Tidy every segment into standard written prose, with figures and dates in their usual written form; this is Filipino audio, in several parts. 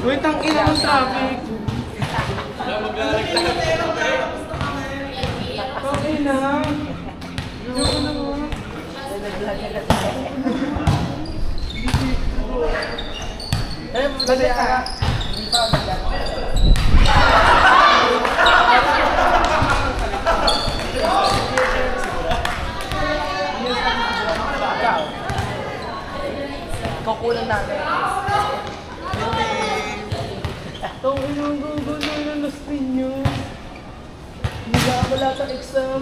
Wait, ang ina ng traffic. Okay na. Ayoko na mo. Balik ka. Kukulan natin. Itong inang gugulo na lastin nyo. Wala sa exam.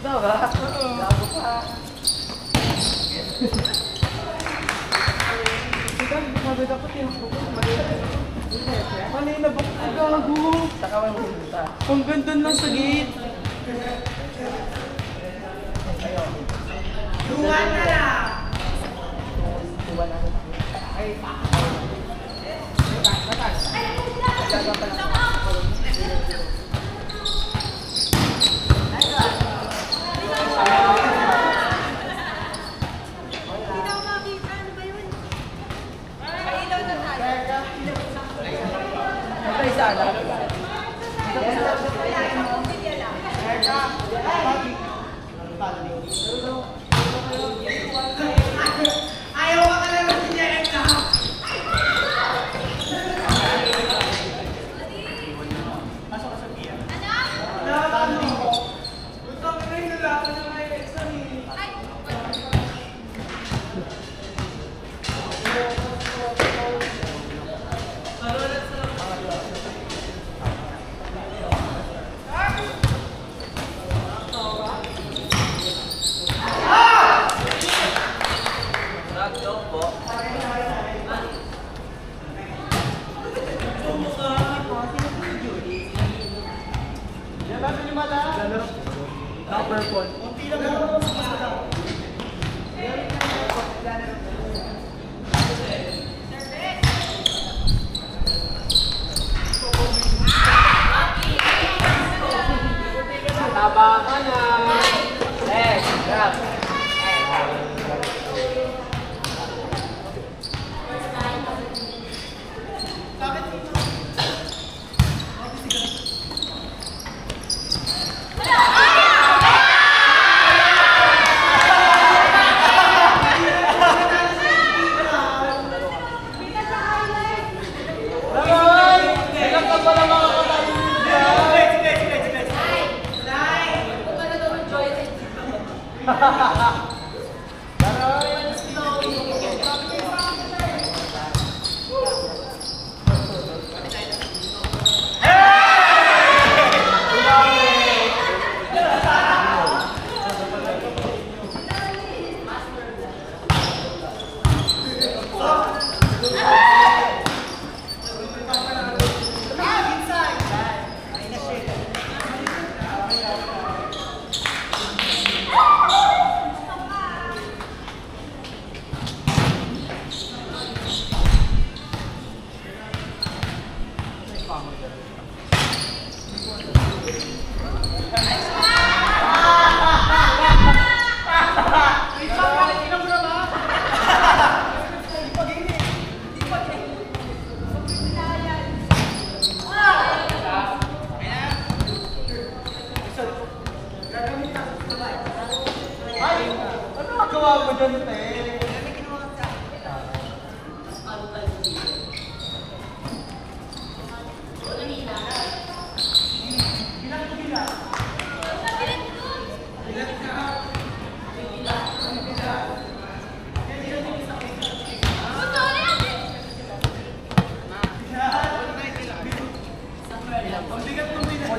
Diba? Gago pa. Sabi dapat yung kanina ba ko gago? Saka mo hindi. Ang ganda na sa gate. Duwan na lang! Duwan na lang. Ay, ayaw ka na lang si Jerica! Pasok ka sa piya. Ano? Utang na yung nalaman na may exam eh.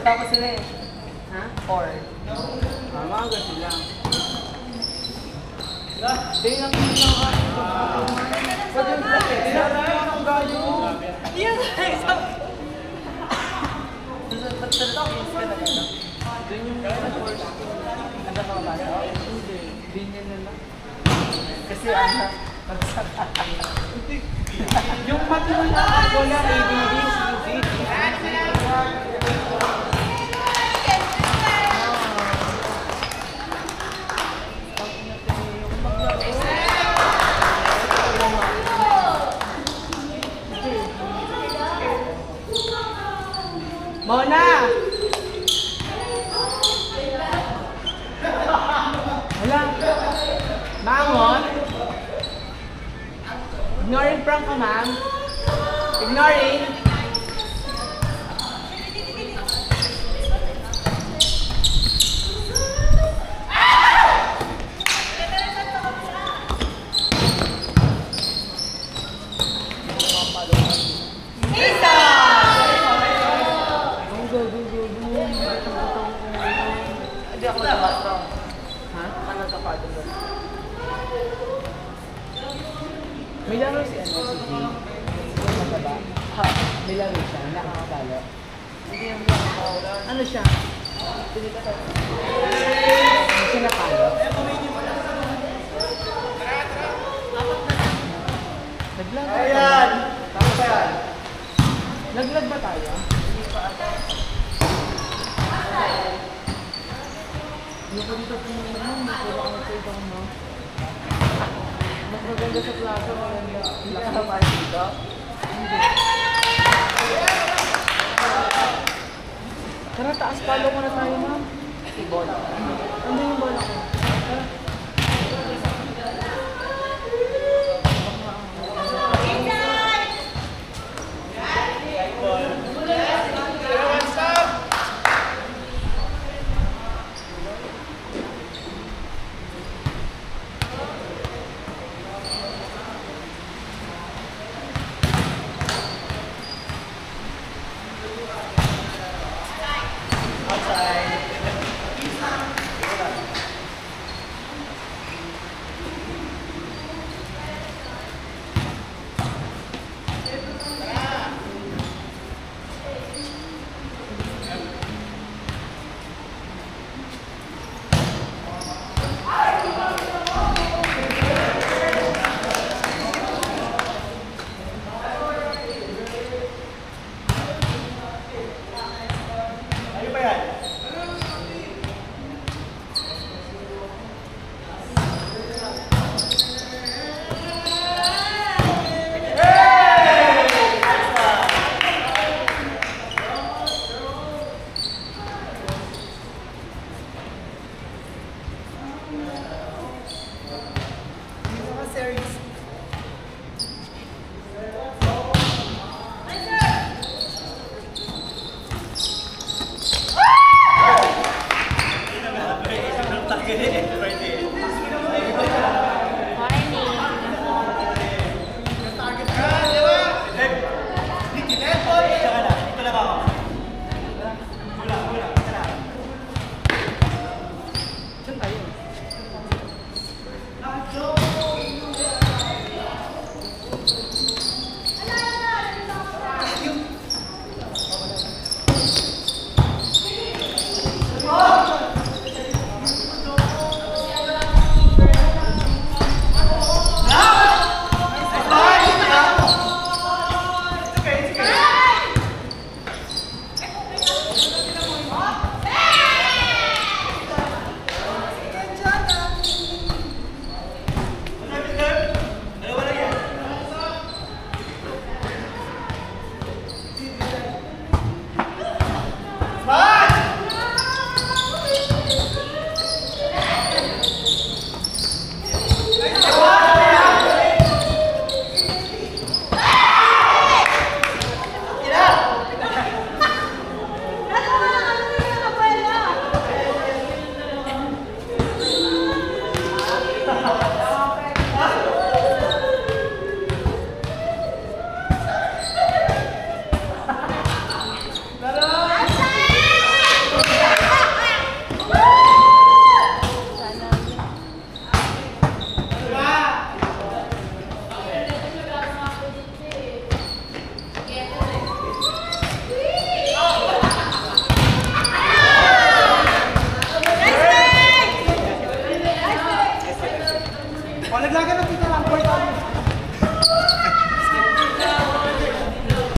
Tapos sila eh. Ha? 4. Maaga sila. Hindi lang yung nakain ko. Pwede yung plus eh. Hindi lang ang gayo. Yan! Sa talkies ka na gano'n. Doon yung first. Ano ka ba? Hindi. Binyan na lang. Kasi ano, pagsakay. Yung matuloy na ako na ABD, CBD. Mona! Wala. Mangon? Ignoring prank ka, ma'am. Ignoring. Hindi ako nagpapado. Ha? Ano nagpapado mo? May laro si ano, si G. Mataba. Ha? May laro siya, nakakatalo. Hindi yung nakakawala. Ano siya? Hindi ka tayo. Hindi siya nakalo. Naglag ba tayo? Ayan! Tapos yan. Naglag ba tayo? Hindi pa ata. Yung ko dito pumunta mo, puro ka magsaitong mo. Mas maganda sa plaza, maganda. Hindi ka naman dito? Hindi. Tara, taas palo muna tayo, ma'am. Si bola. Ano yung bola ko? Tara.